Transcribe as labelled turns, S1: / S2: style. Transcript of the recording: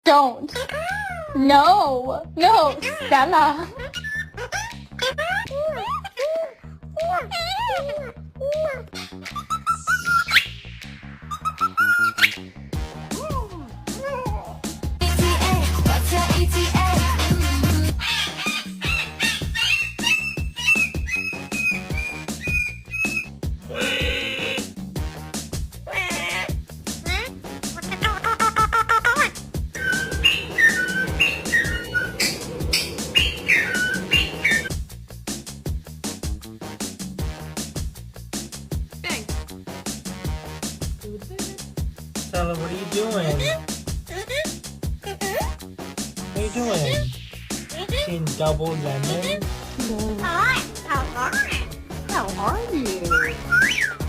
S1: Don't. No. No, Stella.
S2: Stella, what are you doing? What are you doing? Eating double lemon?
S1: How are you?